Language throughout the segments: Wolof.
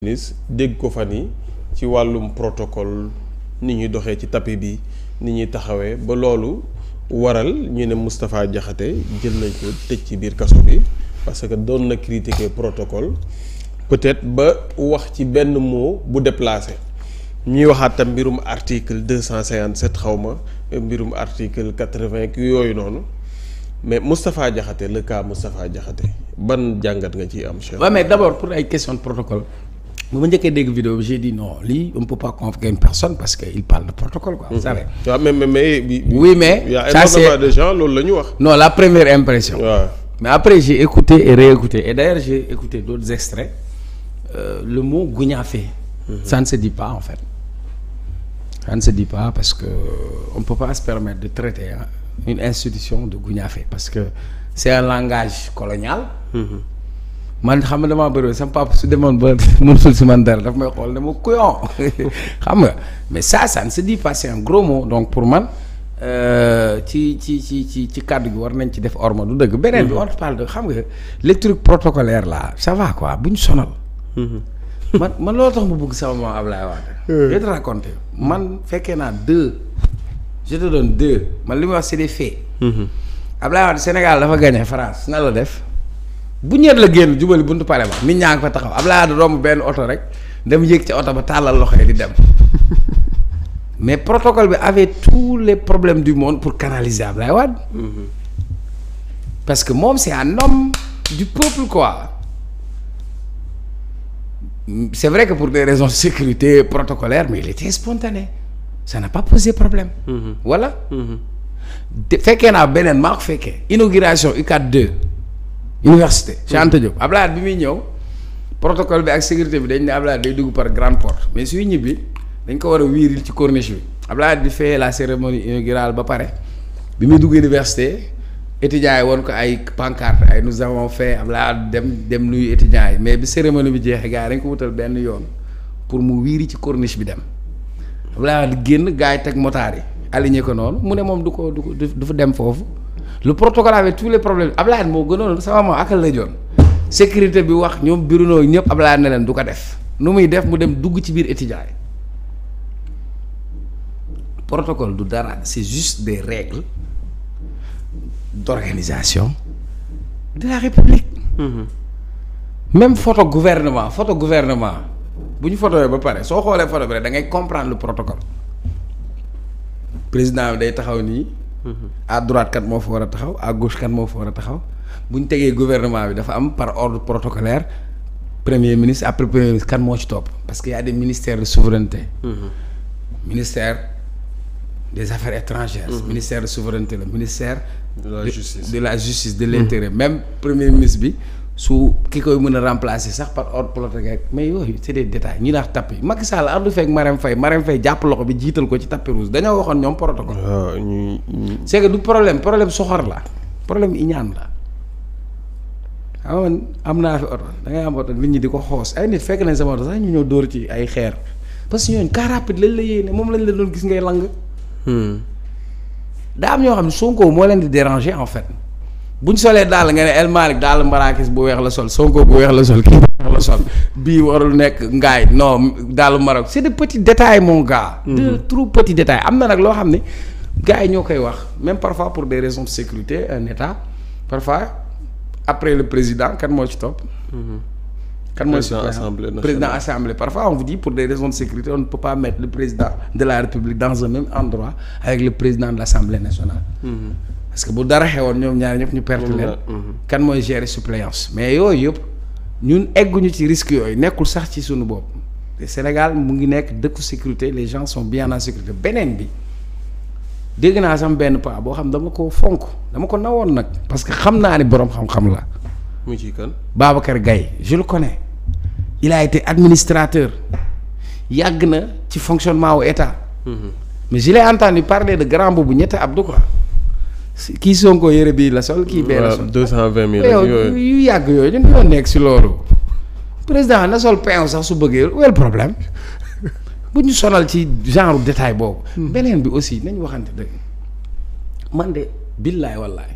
ministre dégg ko fan yi ci wàllum protocole ni ñuy doxee ci tapis bi ni ñuy taxawee ba loolu waral ñu ne Moustapha Diakhaté jël nañ ko tëj ci biir kaso bi parce que doon na critiquer protocole peut-être ba wax ci benn mot bu déplacé ñuy waxaat tam mbirum article 257 xaw ma mbirum article 80 yooyu noonu mais Moustapha Diakhaté le cas Moustapha Diakhaté ban jàngat nga ciy am. waaw mais d'abord pour ay question de protocole. bu ma njëkkee dégg vidéo bi j'ai dit non lii on ne peut pas convoquer une personne parce que il parle de protocole quoi. Vous savez. waaw mais oui mais y a énormément de gens loolu la ñu wax. non la première impression. waaw mais après j'ai écouté et réécouté et d'ailleurs j'ai écouté d'autres extraits le mot gougnaffé. Ça ne se dit pas en fait. Ça ne se dit pas parce que on ne peut pas se permettre de traiter une institution de gougnaffé parce que c'est un langage colonial. man xam nga damaa bëri sama papa su demoon ba mënutul si man dara daf may xool ne ma couillon xam nga mais ça ne se dit pas c'est un gros mot donc pour man ci kàddu gi war nañ ci def orma du dëgg. beneen bi on parle de xam nga les trucs protocolaires là ça va quoi bu ñu sonal. man loolu tax mu bëgg sama maam Ablaye Wade. je te raconter man fekkee naa je te donne deux man li muy wax c'est des faits. Ablaye Wade Sénégal dafa gagné France na la def. bu ñeet la génn jubali buntu pare ba nit ñaa ngi fa taxaw Abdoulaye Wade romb benn oto rek dem yéeg ci oto ba tàllal loxo yi di dem mais protocole bi avait tous les problèmes du monde pour canaliser Abdoulaye Wade parce que moom c'est un homme du peuple quoi c'est vrai que pour des raisons de sécurité protocolaires mais il était spontané ça n'a pas posé problème voilà fekkee naa beneen maa ko fekkee inauguration UCAD 2 université Cheikh Anta Diop Abdoulaye Wade bi muy ñëw protocole bi ak sécurité bi dañ ne Abdoulaye Wade day dugg par grande porte mais suy ñibbi dañ ko war a wiiril ci corniche bi Abdoulaye Wade di fait la cérémonie inaugurale ba pare bi muy dugg université étudiants yi woon ko ay pancarte ay nous avons fait Abdoulaye Wade dem nuyu étudiants yi mais bi cérémonie bi jeexee gars yi dañ ko wutal benn yoon pour mu wiiri ci corniche bi dem Abdoulaye Wade génn gars yi teg motards yi aligné ko noonu mu ne moom du fa dem foofu. le protocole avait tous les problèmes Abdoulaye moo gënoon sama moom akal la joon sécurité bi wax ñoom Bruno ñëpp Abdoulaye ne leen du ko def nu muy def mu dem dugg ci biir étudiants yi protocole du dara c'est juste des règles d'organisation de la République. Même photo gouvernement bu ñu photoyee ba pare soo xoolee photo bi rek da ngay comprendre le protocole président bi day taxaw nii. à droite kat moo fa war a taxaw à gauche kat moo fa war a taxaw bu ñu tegee gouvernement bi dafa am par ordre protocolaire premier ministre après premier ministre kan moo ci topp parce que y a des ministères de souveraineté. Ministère des affaires étrangères. Ministère de souveraineté la ministère. de la justice de l'intérieur même premier ministre bi su ki koy mën a remplacer sax par ordre protocolaire mais yooyu c'est des détails ñi daax tapis Macky Sall ardu fekk Marème Faye jàpp loxo bi jiital ko ci tapis rouge dañoo waxoon ñoom protocole. c'est que du problème soxor la problème iñaan la xam nga am naa fi oto da ngay am oto nit ñi di ko xoos ay nit fekk nañ sama oto sax ñu ñëw dóor ci ay xeer parce que ñooñu car rapide lañ la yéene moom lañ la doon gis ngay lang. daa am ñoo xam ne Sonko moo leen di déranger en fait. bu ñu solee daal nga ne El Malick daal mbarakis bu weex la sol Sonko bu weex la sol kii bu weex la sol bii warul nekk ngaay non daal Maroc c'est des petits détails mon gars. de trop petits détails am na nag loo xam ne gars yi ñoo koy wax même parfois pour des raisons de sécurité un état parfois après le président kan moo ci topp. kan mooy président assemblée parfois on vous dit pour des raisons de sécurité on ne peut pas mettre le président de la République dans un même endroit avec le président de l'Assemblée nationale. Parce que bu dara xewoon ñoom ñaar ñëpp ñu perte leen. kan mooy gérer suppléance mais yooyu yëpp ñun egguñu ci risque yooyu nekkul sax ci suñu bopp te Sénégal mu ngi nekk dëkku sécurité les gens sont bien en sécurité beneen bi dégg naa sama benn paa boo xam dama ko fonk dama ko nawoon nag parce que xam naa ni boroom xam-xam la. mu ci kan Babacar Gaye je le connais il a été administrateur yàgg na ci fonctionnement wu état. mais je l'ai entendu parler de grand boobu ñetti Abdou quoi. kii Sonko yére bii la sol kii bee la sol 220 000 yooyu yu yàgg yooyu ñun ñoo nekk si loolu président na sol pain sax su bëggee wel problème bu ñu sonal ci genre détail boobu. beneen bi aussi nañ waxante dëgg man de billaay wallaay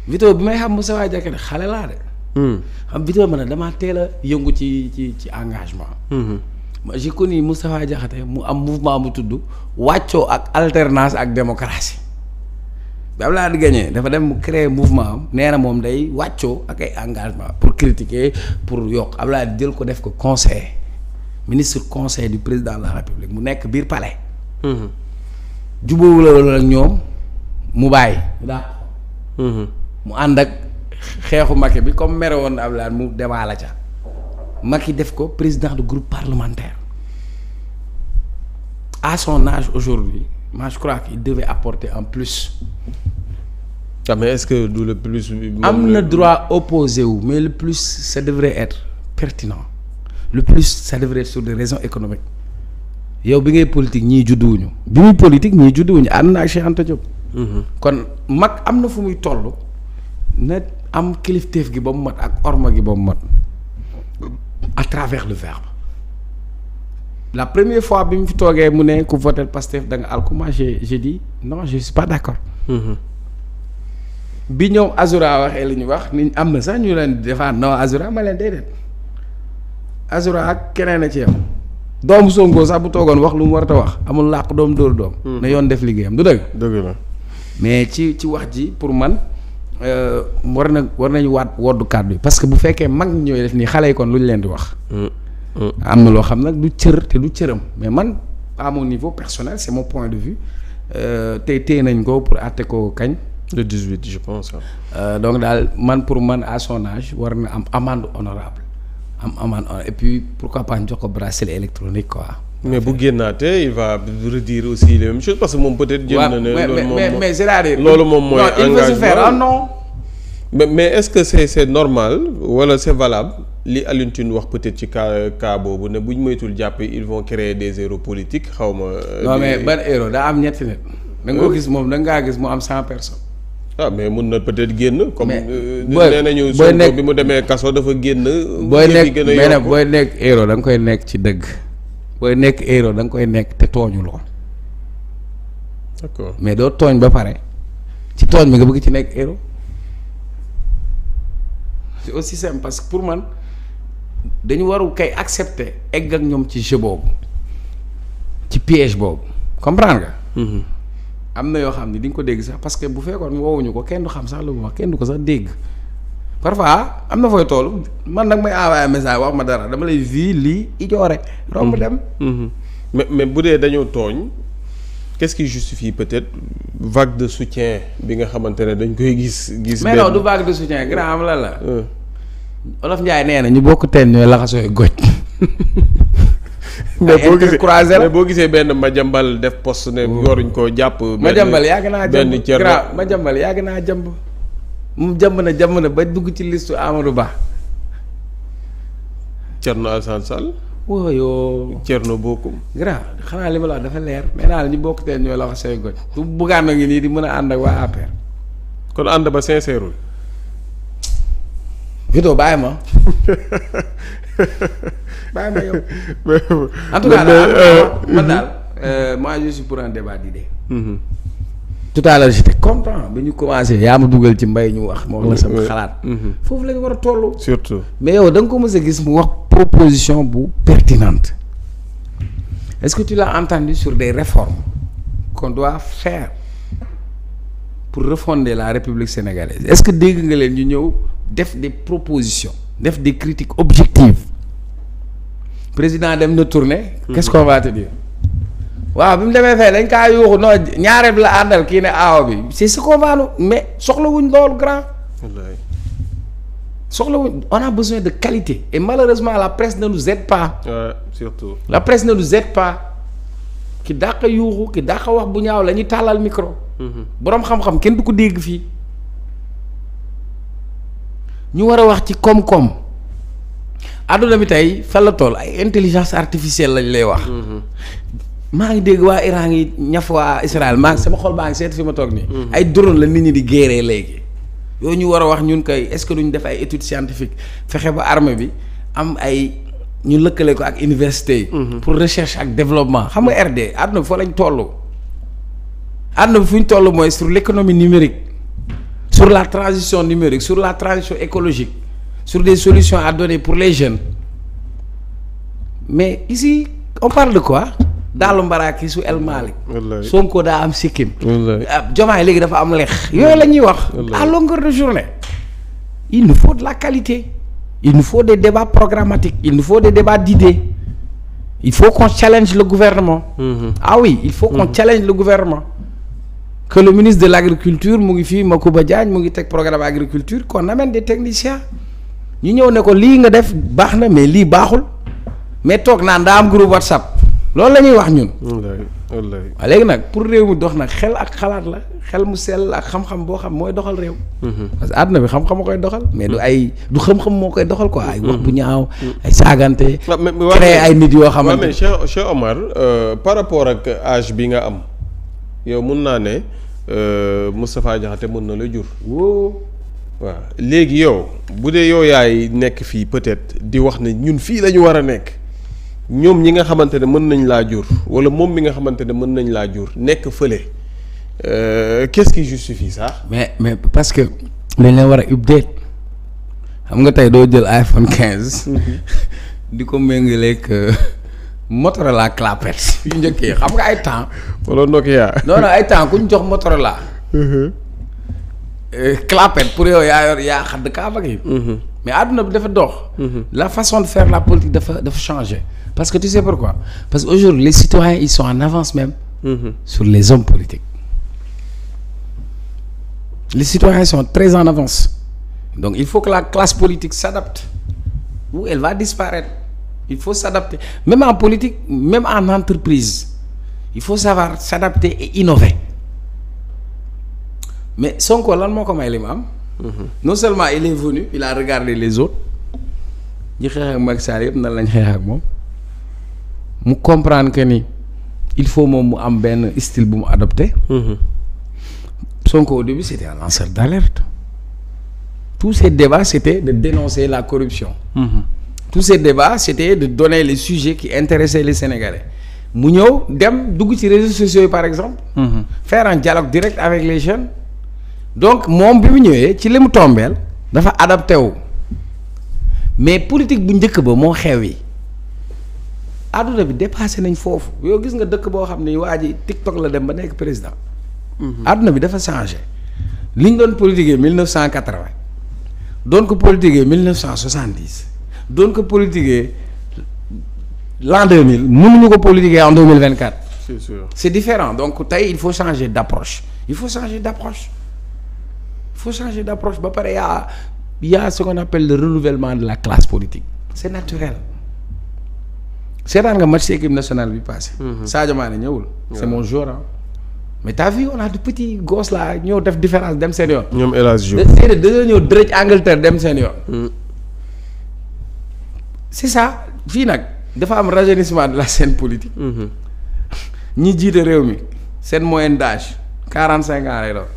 vidéo bi may xam Moustapha Diakhaté xale laa de xam Vito ma ne damaa teel a yëngu ci engagement. j'ai connu Moustapha Diakhaté mu am mouvement bu tudd wàccoo ak alternance ak démocratie bi Abdoulaye di gagné dafa dem mu créer mouvement am nee na moom day wàccoo ak ay engagement pour critiquer pour yokk Abdoulaye di jël ko def ko conseiller ministre conseil du président de la République mu nekk biir palais. jubóowu la loolu ak ñoom mu bàyyi mu ànd ak xeexu Macky bi comme mere woon Abdoulaye mu débat la ca Macky def ko président de groupe parlementaire à son âge aujourd'hui moi je crois qu'il devait apporter en plus. Ah mais est-ce que du le plus. am na droit opposé wu mais le plus ça devrait être pertinent le plus ça devrait être sur des raisons économiques yow bi ngay politique ñii judduwuñu bi muy politique ñii judduwuñu ànd na ak Cheikh Anta Diop. kon mag am na fu muy toll na am kilifteef gi ba mu mat ak orma gi ba mu mat à travers le verbe la première fois bi mu fi toogee mu ne ku voter Pastef da nga alku moi j'ai dit non je suis pas d'accord. bi ñoom Azura waxee li ñu wax ni am na sax ñu leen di défendre non Azura ma leen déedéet Azura ak keneen a ci yam doomu Sonko sax bu toogoon wax lu mu war a wax amul làq doom dóor doom. na yoon def liggéeyam du dëgg. dëgg la mais ci wax ji pour man war nañu woddu kàddu yi parce que bu fekkee mag ñi ñooy def nii xale yi kon lu ñu leen di wax. am na loo xam nag du cër te du cëram mais man à mon niveau personnel c'est mon point de vue tey téye nañ ko pour àtte ko kañ. le 18 je pense. donc daal man pour man à son âge war na am amende honorable et puis pourquoi pas ñu jox ko bracelet électronique quoi. mais bu génnaatee il va redire aussi les mêmes choses parce que moom peut-être. jël na ne loolu moom mais c'est-à-dire loolu moom mooy engagement il veut se faire non. mais est-ce que c'est normal wala c'est valable li Alioune Tine wax peut-être ci cas boobu ne buñ moytul jàpp ils vont créer des héros politiques xaw ma. non mais ban héros daa am ñetti nit. da nga ko gis moom da ngaa gis mu am 100 personnes. ah mais mun na peut-être génn. comme booy nee nañu Sonko bi mu demee kaso dafa génn. booy nekk mais nag booy nekk héros da nga koy nekk ci dëgg. booy nekk héros da nga koy nekk te tooñuloo. d'accord mais doo tooñ ba pare ci tooñ bi nga bëgg ci nekk héros. c'est aussi simple parce que pour man dañu warul kay accepter egg ak ñoom ci jeu boobu ci piège boobu comprendre nga. am na yoo xam ne di nga ko dégg sax parce que bu fekkoon woowuñu ko kenn du xam sax lu mu wax kenn du ko sax dégg parfois am na fooy toll man nag may envoyer message wax ma dara dama lay vi lii ijoore romb dem. mais bu dee dañoo tooñ qu'est-ce qui justifie peut-être vague de soutien bi nga xamante ne dañ koy gis. mais non du vague de soutien grand am la. Olof Ndiaye nee na ñu bokk teen ñooy laxasooy goj. mais boo gisee benn Madiambal def poste ne yoruñ koo jàpp. Madiambal yàgg naa jàmb benn Thierno Madiambal yàgg naa jàmb mu jàmb na ba dugg ci liste Amadou Ba. Thierno Alassane Sall. wóoyoo Thierno Bocoum. grand xanaa li ma la wax dafa leer mais naa la ñu bokk teen ñooy laxasooy goj bu buggaan na ngi nii di mën a ànd ak waa APR. kon ànd ba sincèreul. Vito bàyyi ma. bàyyi ma yow. en tout cas man daal moi je suis pour un débat d'idées. tout à l'heure j'étais content bi ñu commencé yaa ma dugal ci mbay ñu wax. ma wax la sama xalaat. foofu la ñu war a toll. surtout mais yow da nga ko mës a gis mu wax proposition bu pertinente. est-ce que tu l'as entendu sur des réformes qu'on doit faire pour refonder la République sénégalaise est-ce que dégg nga leen ñu ñëw def des propositions def des critiques objectives président dem na tourner. qu'est-ce qu'on va te dire. waaw bi mu demee fee dañ kaa yuuxu non ñaareel bi la àndal kii ne aaw bi c'est ce qu'on va mais soxlawuñ loolu grand. wallaay soxlawuñ on a besoin de qualité et malheureusement la presse ne nous aide pas. surtout. la presse ne nous aide pas ki dàq yuuxu ki dàq wax bu ñaaw la ñuy tàllal micro. boroom xam-xam kenn du ko dégg fii. ñu war a wax ci koom-koom. àdduna bi tey fan la toll ay intelligence artificielle lañ lay wax. maa ngi dégg waa Iran yi ñaf waa Israël maa ngi sama xol baa ngi seet fi ma toog nii. ay drone la nit ñi di géeree léegi. yooyu ñu war a wax ñun kay est-ce que duñ def ay études scientifiques fexe ba armée bi am ay ñu lëkkale ko ak université yi. pour recherche ak développement xam nga RD àdduna bi fa lañ toll. àdduna bi fu ñu toll mooy sur l'économie numérique sur la transition numérique sur la transition écologique sur des solutions à donner pour les jeunes mais ici on parle de quoi Daalu Mbaraki su El Malick Sonko daa am sikkim Diomaye léegi dafa am lex yooyu la ñuy wax à longueur de journée il nous faut de la qualité il nous faut des débats programmatiques il nous faut des débats d'idées il faut qu'on challenge le gouvernement ah oui il faut qu'on challenge le gouvernement que le ministre de l'agriculture mu ngi fii Macoumba Diagne mu ngi teg programme agriculture qu'on amène des techniciens ñu ñëw ne ko lii nga def baax na mais lii baaxul mais toog naan daa am groupe WhatsApp loolu la ñuy wax ñun. wallaay waaw léegi nag pour réew mi dox nag xel ak xalaat la xel mu sell ak xam-xam boo xam mooy doxal réew. parce que àdduna bi xam-xam moo koy doxal. mais du xam-xam moo koy doxal quoi. ay wax bu ñaaw ay saagante. créer ay nit yoo xamante mais Cheikh Omar par rapport ak âge bi nga am yow mun naa ne Moustapha Diakhaté mën na la jur. wóo. waaw léegi yow bu dee yow yaay nekk fii peut-être di wax ne ñun fii la ñu war a nekk ñoom ñi nga xamante ne mën nañ laa jur walla moom mi nga xamante ne mën nañ laa jur nekk fële qu'est-ce qui justifie ça. mais parce que dañ leen war a update xam nga tey doo jël iPhone 15. di ko méngaleeg Motorola clapet yu njëkkee xam nga ay temps. walla Nokia. non ay temps ku ñu jox Motorola. clapet pour yow yaa xadd kaaba gi. mais àdduna bi dafa dox. la façon de faire la politique dafa changer parce que tu sais pourquoi parce que aujourd'hui les citoyens ils sont en avance même. sur les hommes politiques. les citoyens sont très en avance donc il faut que la classe politique s'adapte ou elle va disparaître il faut s'adapter même en politique même en entreprise il faut savoir s'adapter et innover. mais Sonko lan moo ko may li mu am. non seulement il est venu il a regardé les autres ñi xeex ak Macky Sall yëpp nan lañ xeex ak moom mu comprendre que ni il faut moom mu am benn style bu mu adopté. Sonko au début c'était un lanceur d'alerte. tous ces débats c'était de dénoncer la corruption. tous ces débats c'était de donner les sujets qui intéressaient les Sénégalais mu ñëw dem dugg ci réseaux sociaux yi par exemple. faire un dialogue direct avec les jeunes. donc moom bi mu ñëwee ci li mu tombeel dafa adapté wu mais politique bu njëkk ba moo xew yi àdduna bi dépassé nañ foofu yow gis nga dëkk boo xam ne waa ji TikTok la dem ba nekk président. àdduna bi dafa changé li ñu doon politiquer 1980 doon ko politiquer 1970 doon ko politiquer l'an 2000 mënuñu ko politiquer en 2024. c'est sûr c'est différent donc tey il faut changer d'approche il faut changer d'approche. faut changer d'approche ba pare y a ce qu'on appelle le renouvellement de la classe politique c'est naturel seetaan nga match équipe nationale bi passé Sadio Mané ñëwul c'est mon joueur hein mais t'as vu on a de petits gosses là ñëw def différence dem seen yoon ñoom El Hadj Diouf dañoo ñëw dërëj Angleterre dem seen yoon c'est ça fii nag dafa am rajeunissement de la scène politique ñi jiite réew mi seen moyenne d'âge 45 ans lay doon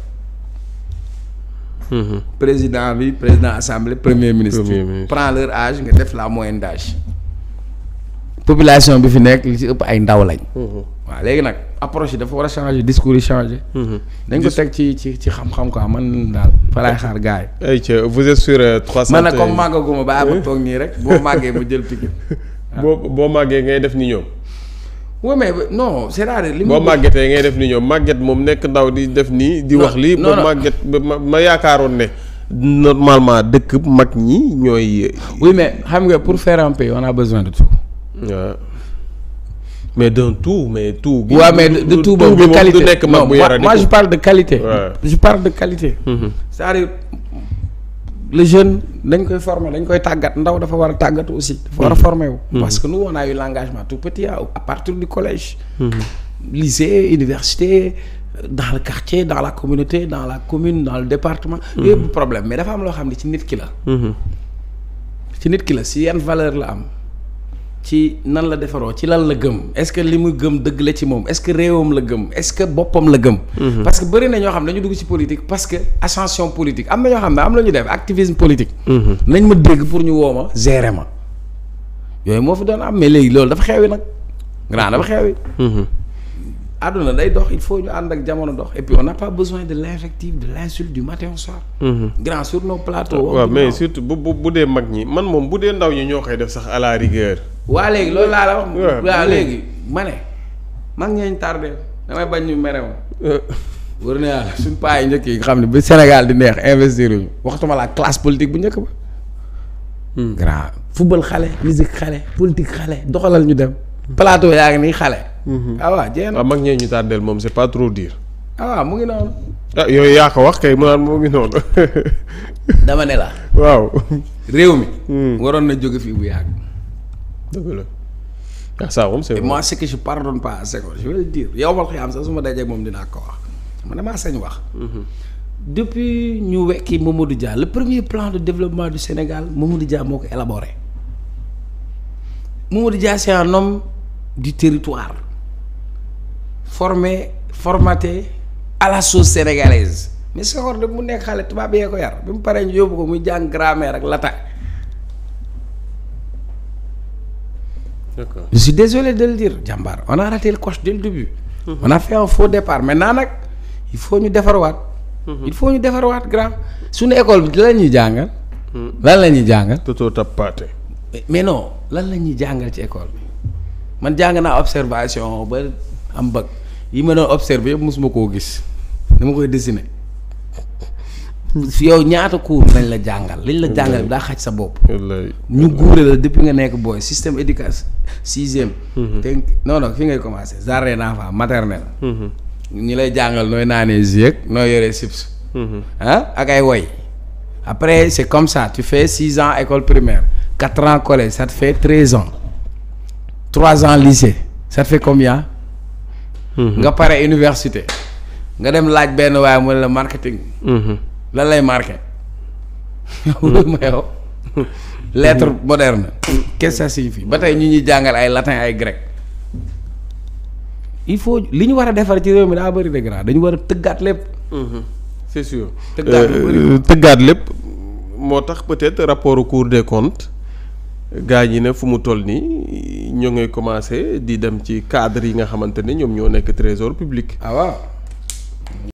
président bi président assemblée premier ministre prend leur âge nga def la moyenne d'âge population bi fi nekk li ci ëpp ay ndaw lañ waaw léegi nag approche yi dafa war a changer discours yi changer dañ ko teg ci xam-xam quoi man daal fa laay xaar gars yi ayca vous êtes sur 300 man nag comme màggaguma ba ma toog nii rek boo màggee mu jël piquet boo màggee ngay def ni ñoom oui mais non c'est-à-dire li boo màggetee ngay def ni ñoom màgget moom nekk ndaw di def nii di wax lii ba màgget ma yaakaaroon ne normalement dëkk mag ñi ñooy oui mais xam nga pour faire un pays on a besoin de tout waaw mais d'un tout mais tout bi waaw mais de tout boobu de qualité du nekk mag bu yara moi je parle de qualité je parle de qualité c'est-à-dire le jeune dañ koy former dañ koy tàggat ndaw dafa war a tàggatu aussi dafa war a former wu parce que nous on a eu l'engagement tout petit à partir du collège lycée université dans le quartier dans la communauté dans la commune dans le département yëpp problème mais dafa am loo xam ne ci nit ki la si yan valeur la am ci nan la defaroo ci lan la gëm est-ce que li mu gëm dëgg la ci moom est-ce que réewam la gëm est-ce que boppam la gëm parce que bëri na ñoo xam ne dañu dugg ci politique parce que ascension politique am na ñoo xam ne am la ñu def activisme politique nañ ma dégg pour ñu woo ma gérer ma yooyu moo fi doon am mais léegi loolu dafa xewi nag grand dafa xewi àdduna day dox il faut ñu ànd ak jamono dox et puis on n'a pas besoin de l'invective de l'insulte du matin au soir. grand sur nos plateaux. waaw mais surtout bu dee mag ñi man moom bu dee ndaw ñi ñoo koy def sax à la rigueur. waa léegi loolu laa la wax. waaw léegi ma ne mag ñeeñ tardé damay bañ ñu mere ma. wër na yàlla suñ paa yi njëkk yi nga xam ne ba Sénégal di neex investir ñu waxtuma la classe politique bu njëkk ba. grand football xale musique xale politique xale doxalal ñu dem. plateau yaa ngi nii xale. ah waaw jéem waaw mag ñee ñu tardeel moom c'est pas trop dire. ah waaw mu ngi noonu. ah yooyu yaa ko wax kay mu naan mu ngi noonu. dama ne la. waaw. réew mi. waroon na jóge fii bu yàgg. dëgg la. ah ça moom c'est et moi ce que je pardonne pas à Senghor je vais le dire yow mal xëy am sax su ma dajee moom dinaa ko wax man damaa sañ wax. depuis ñu wekki Mamadou Dia le premier plan de développement du Sénégal Mamadou Dia moo ko élaboré Mamadou Dia c'est un homme du territoire formaté à la sauce sénégalaise mais Senghor de mu nekk xale tubaab yee ko yar bi mu paree ñu yóbbu ko muy jàng grammaire ak latin. d'accord. Je suis désolé de le dire jàmbaar on a raté le coche dès le début. On a fait un faux départ maintenant nag il faut ñu defarwaat. il faut ñu defarwaat grand suñu école bi lan la ñuy jàngal. lan la ñuy jàngal. toto tappaate. mais non lan la ñuy jàngal ci école bi man jàng naa observation ba am bëgg yi ma doon observer yëpp mosuma koo gis dama koy dessiner yow ñaata cours lañ la jàngal liñ la jàngal bi daa xaj sa bopp. ñu guure la depuis nga nekk booy système éducation 6e. te non fi ngay commencer jardin d'enfants maternelle. ñi lay jàngal nooy naanee jus nooy yoree chips. ak ay woy après c'est comme ça tu fais 6 ans école primaire 4 ans collège ça te fait 13 ans 3 ans lycée ça te fait combien. nga pare université nga dem laaj benn waaye mu ne la marketing. lan lay marqué. ma yow lettre moderne. qu'est-ce que ça signifie ba tey ñu ñuy jàngal ay latin ay grec. il faut li ñu war a defar ci réew mi daa bëri de grand dañu war a tëggaat lépp. c'est sûr. tëggaat lépp moo tax peut-être rapport Cour des comptes gaa ñi ne fu mu toll nii ñoo ngay commencer di dem ci cadre yi nga xamante ne ñoom ñoo nekk trésor public. ah waaw.